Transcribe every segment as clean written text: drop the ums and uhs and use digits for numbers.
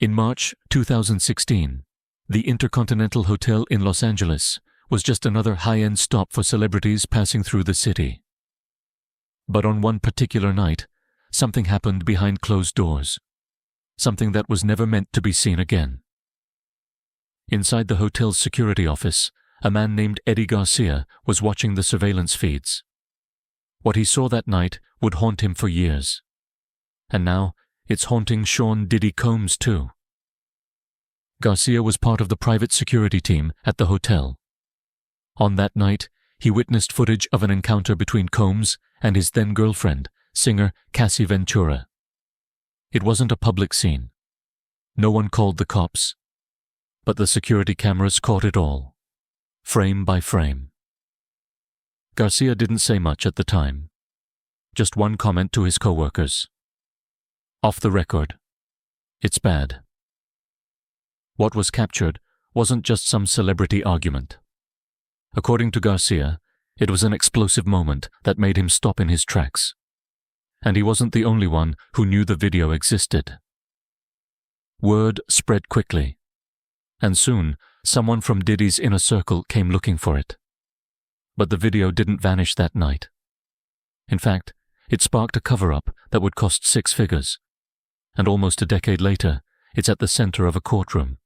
In March 2016, the Intercontinental Hotel in Los Angeles was just another high-end stop for celebrities passing through the city. But on one particular night, something happened behind closed doors, something that was never meant to be seen again. Inside the hotel's security office, a man named Eddie Garcia was watching the surveillance feeds. What he saw that night would haunt him for years. And now, it's haunting Sean Diddy Combs too. Garcia was part of the private security team at the hotel. On that night, he witnessed footage of an encounter between Combs and his then-girlfriend, singer Cassie Ventura. It wasn't a public scene. No one called the cops. But the security cameras caught it all, frame by frame. Garcia didn't say much at the time. Just one comment to his co-workers. Off the record, it's bad. What was captured wasn't just some celebrity argument. According to Garcia, it was an explosive moment that made him stop in his tracks. And he wasn't the only one who knew the video existed. Word spread quickly, and soon someone from Diddy's inner circle came looking for it. But the video didn't vanish that night. In fact, it sparked a cover-up that would cost 6 figures, and almost a decade later, it's at the center of a courtroom,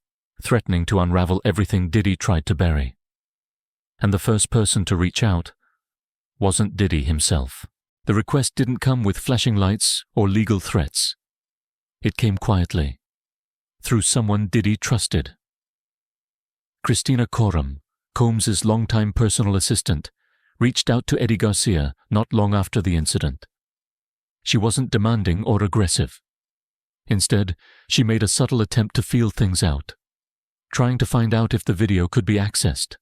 threatening to unravel everything Diddy tried to bury. And the first person to reach out wasn't Diddy himself. The request didn't come with flashing lights or legal threats. It came quietly, through someone Diddy trusted. Christina Coram, Combs' longtime personal assistant, reached out to Eddie Garcia not long after the incident. She wasn't demanding or aggressive. Instead, she made a subtle attempt to feel things out, trying to find out if the video could be accessed.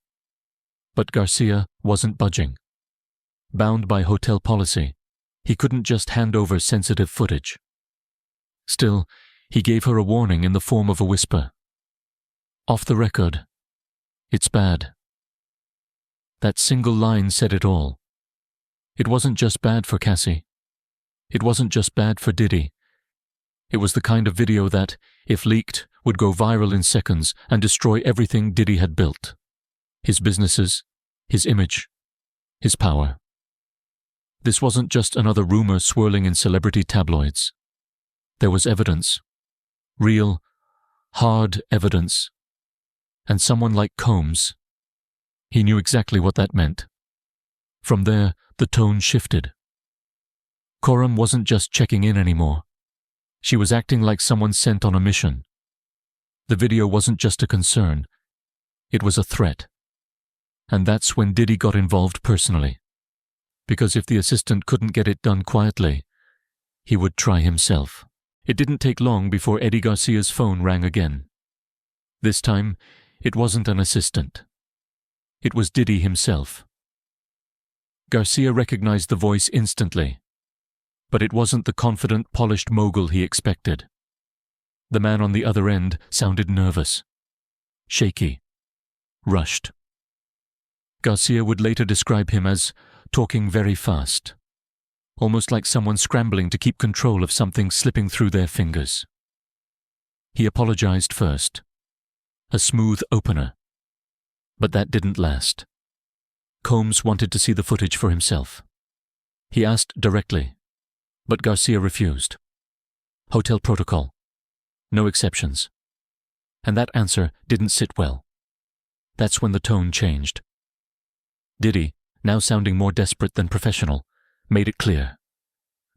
But Garcia wasn't budging. Bound by hotel policy, he couldn't just hand over sensitive footage. Still, he gave her a warning in the form of a whisper. Off the record, it's bad. That single line said it all. It wasn't just bad for Cassie. It wasn't just bad for Diddy. It was the kind of video that, if leaked, would go viral in seconds and destroy everything Diddy had built. His businesses, his image, his power. This wasn't just another rumor swirling in celebrity tabloids. There was evidence. Real, hard evidence. And someone like Combs, he knew exactly what that meant. From there, the tone shifted. Coram wasn't just checking in anymore. She was acting like someone sent on a mission. The video wasn't just a concern. It was a threat. And that's when Diddy got involved personally. Because if the assistant couldn't get it done quietly, he would try himself. It didn't take long before Eddie Garcia's phone rang again. This time, it wasn't an assistant. It was Diddy himself. Garcia recognized the voice instantly. But it wasn't the confident, polished mogul he expected. The man on the other end sounded nervous, shaky, rushed. Garcia would later describe him as talking very fast, almost like someone scrambling to keep control of something slipping through their fingers. He apologized first, a smooth opener. But that didn't last. Combs wanted to see the footage for himself. He asked directly, but Garcia refused. Hotel protocol. No exceptions. And that answer didn't sit well. That's when the tone changed. Diddy, now sounding more desperate than professional, made it clear.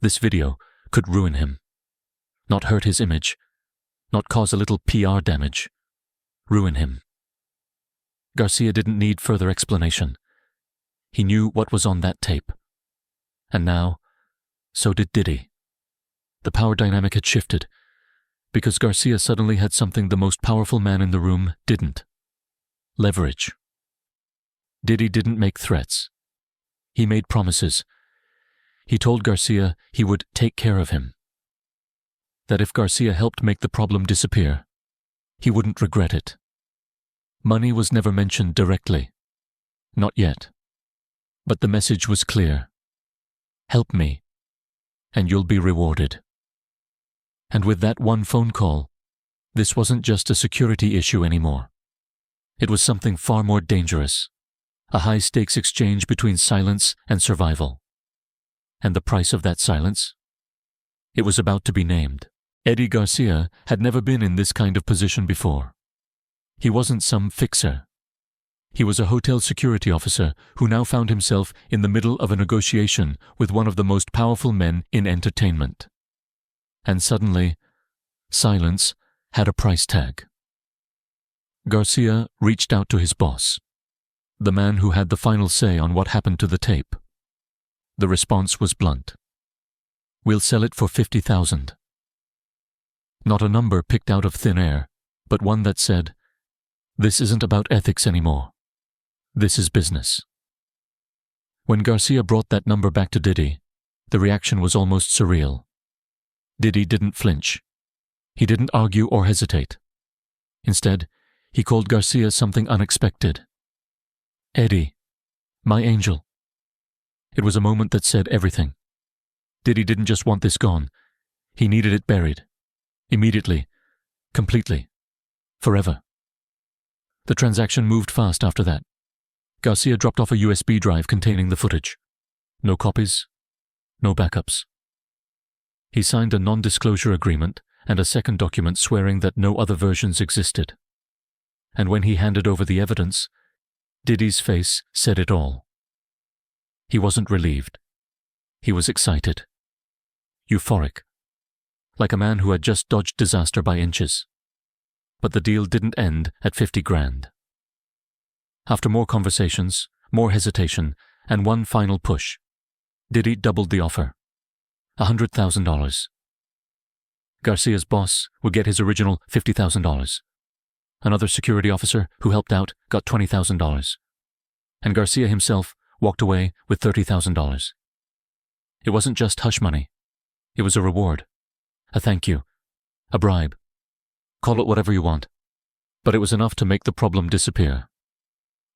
This video could ruin him. Not hurt his image, not cause a little PR damage. Ruin him. Garcia didn't need further explanation. He knew what was on that tape. And now, so did Diddy. The power dynamic had shifted, because Garcia suddenly had something the most powerful man in the room didn't. Leverage. Diddy didn't make threats. He made promises. He told Garcia he would take care of him. That if Garcia helped make the problem disappear, he wouldn't regret it. Money was never mentioned directly. Not yet. But the message was clear. Help me, and you'll be rewarded. And with that one phone call, This wasn't just a security issue anymore. It was something far more dangerous, a high-stakes exchange between silence and survival. And the price of that silence? It was about to be named. Eddie Garcia had never been in this kind of position before. He wasn't some fixer. He was a hotel security officer who now found himself in the middle of a negotiation with one of the most powerful men in entertainment. And suddenly, silence had a price tag. Garcia reached out to his boss, the man who had the final say on what happened to the tape. The response was blunt. "We'll sell it for $50,000. Not a number picked out of thin air, but one that said, "This isn't about ethics anymore. This is business." When Garcia brought that number back to Diddy, the reaction was almost surreal. Diddy didn't flinch. He didn't argue or hesitate. Instead, he called Garcia something unexpected. "Eddie, my angel." It was a moment that said everything. Diddy didn't just want this gone. He needed it buried. Immediately. Completely. Forever. The transaction moved fast after that. Garcia dropped off a USB drive containing the footage. No copies. No backups. He signed a non-disclosure agreement and a second document swearing that no other versions existed. And when he handed over the evidence, Diddy's face said it all. He wasn't relieved. He was excited. Euphoric. Like a man who had just dodged disaster by inches. But the deal didn't end at $50,000. After more conversations, more hesitation, and one final push, Diddy doubled the offer. $100,000. Garcia's boss would get his original $50,000. Another security officer who helped out got $20,000. And Garcia himself walked away with $30,000. It wasn't just hush money. It was a reward. A thank you. A bribe. Call it whatever you want. But it was enough to make the problem disappear.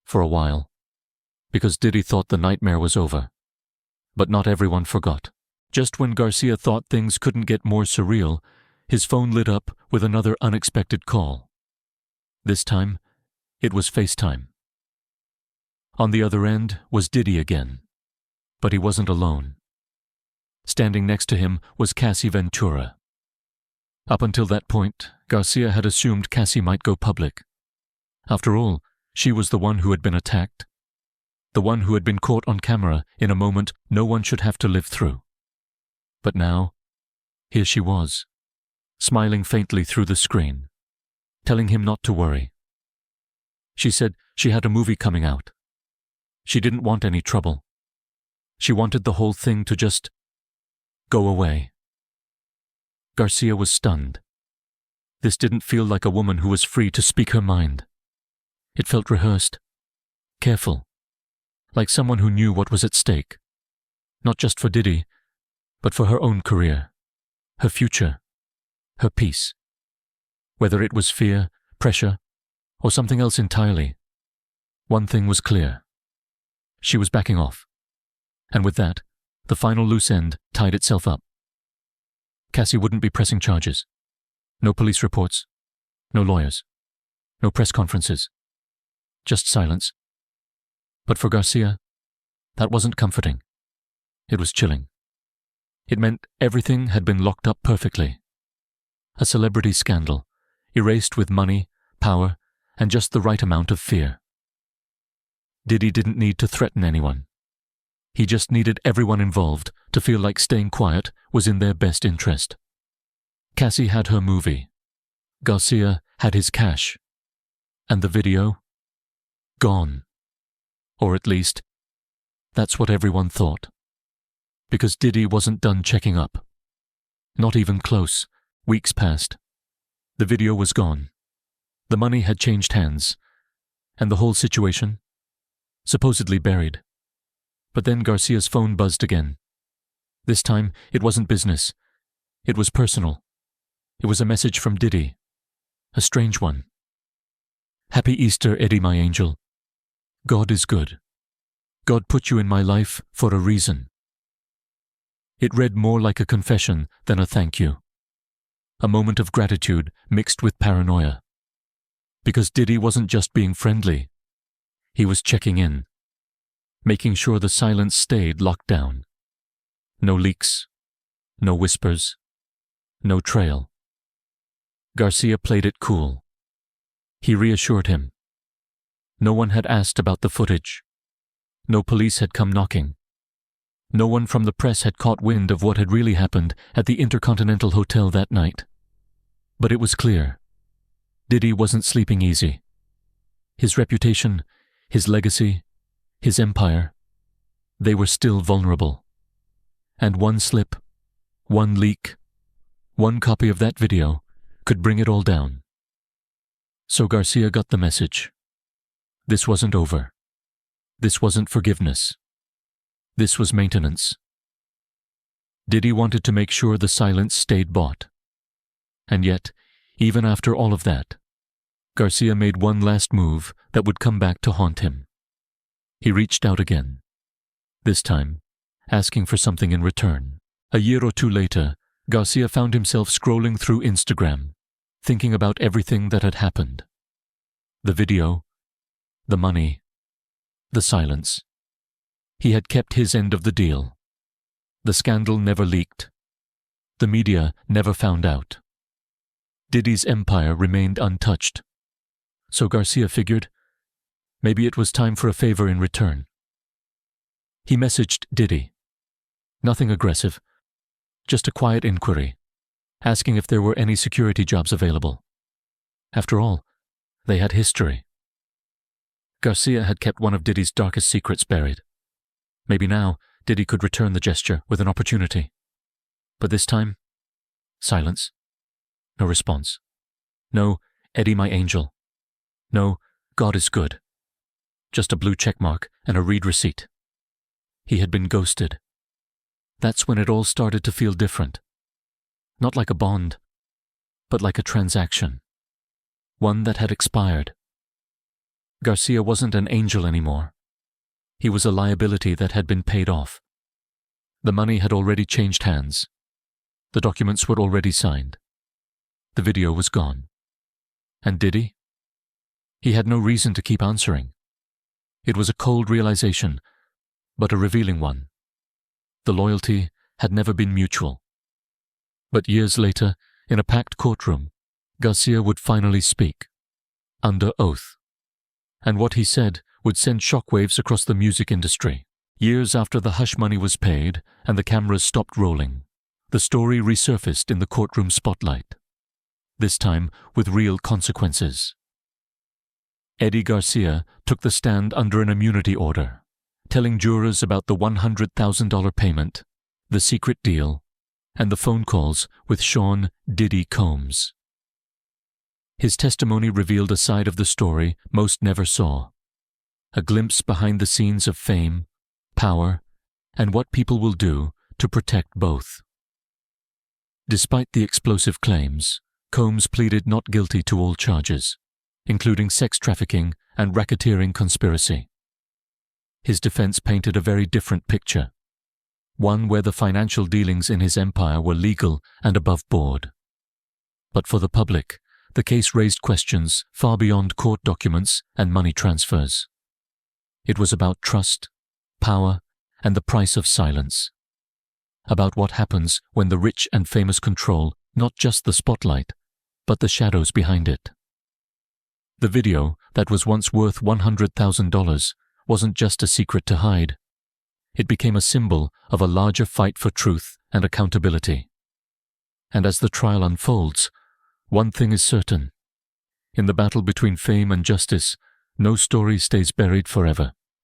For a while. Because Diddy thought the nightmare was over. But not everyone forgot. Just when Garcia thought things couldn't get more surreal, his phone lit up with another unexpected call. This time, it was FaceTime. On the other end was Diddy again. But he wasn't alone. Standing next to him was Cassie Ventura. Up until that point, Garcia had assumed Cassie might go public. After all, she was the one who had been attacked. The one who had been caught on camera in a moment no one should have to live through. But now, here she was, smiling faintly through the screen, telling him not to worry. She said she had a movie coming out. She didn't want any trouble. She wanted the whole thing to just go away. Garcia was stunned. This didn't feel like a woman who was free to speak her mind. It felt rehearsed, careful, like someone who knew what was at stake, not just for Diddy, but for her own career, her future, her peace. Whether it was fear, pressure, or something else entirely, one thing was clear. She was backing off. And with that, the final loose end tied itself up. Cassie wouldn't be pressing charges. No police reports. No lawyers. No press conferences. Just silence. But for Garcia, that wasn't comforting. It was chilling. It meant everything had been locked up perfectly. A celebrity scandal, erased with money, power, and just the right amount of fear. Diddy didn't need to threaten anyone. He just needed everyone involved to feel like staying quiet was in their best interest. Cassie had her movie. Garcia had his cash. And the video? Gone. Or at least, that's what everyone thought. Because Diddy wasn't done checking up. Not even close. Weeks passed. The video was gone. The money had changed hands. And the whole situation? Supposedly buried. But then Garcia's phone buzzed again. This time, it wasn't business. It was personal. It was a message from Diddy. A strange one. "Happy Easter, Eddie, my angel. God is good. God put you in my life for a reason." It read more like a confession than a thank you. a moment of gratitude mixed with paranoia. Because Diddy wasn't just being friendly, he was checking in, making sure the silence stayed locked down. No leaks, no whispers, no trail. Garcia played it cool. He reassured him. No one had asked about the footage. No police had come knocking. No one from the press had caught wind of what had really happened at the Intercontinental Hotel that night. But it was clear. Diddy wasn't sleeping easy. His reputation, his legacy, his empire, they were still vulnerable. And one slip, one leak, one copy of that video could bring it all down. So Garcia got the message. This wasn't over. This wasn't forgiveness. This was maintenance. Diddy wanted to make sure the silence stayed bought. And yet, even after all of that, Garcia made one last move that would come back to haunt him. He reached out again, this time asking for something in return. A year or two later, Garcia found himself scrolling through Instagram, thinking about everything that had happened. The video, the money, the silence. He had kept his end of the deal. The scandal never leaked. The media never found out. Diddy's empire remained untouched. So Garcia figured, maybe it was time for a favor in return. He messaged Diddy. Nothing aggressive, just a quiet inquiry, asking if there were any security jobs available. After all, they had history. Garcia had kept one of Diddy's darkest secrets buried. Maybe now Diddy could return the gesture with an opportunity. But this time, silence. No response. No, Eddie my angel. No, God is good. Just a blue checkmark and a read receipt. He had been ghosted. That's when it all started to feel different. Not like a bond, but like a transaction. One that had expired. Garcia wasn't an angel anymore. He was a liability that had been paid off. The money had already changed hands. The documents were already signed. The video was gone. And Diddy? He had no reason to keep answering. It was a cold realization, but a revealing one. The loyalty had never been mutual. But years later, in a packed courtroom, Garcia would finally speak, under oath. And what he said would send shockwaves across the music industry. Years after the hush money was paid and the cameras stopped rolling, the story resurfaced in the courtroom spotlight, this time with real consequences. Eddie Garcia took the stand under an immunity order, telling jurors about the $100,000 payment, the secret deal, and the phone calls with Sean Diddy Combs. His testimony revealed a side of the story most never saw, a glimpse behind the scenes of fame, power, and what people will do to protect both. Despite the explosive claims, Combs pleaded not guilty to all charges, including sex trafficking and racketeering conspiracy. His defense painted a very different picture, one where the financial dealings in his empire were legal and above board. But for the public, the case raised questions far beyond court documents and money transfers. It was about trust, power, and the price of silence. About what happens when the rich and famous control not just the spotlight, but the shadows behind it. The video that was once worth $100,000 wasn't just a secret to hide. It became a symbol of a larger fight for truth and accountability. And as the trial unfolds, one thing is certain. In the battle between fame and justice, no story stays buried forever.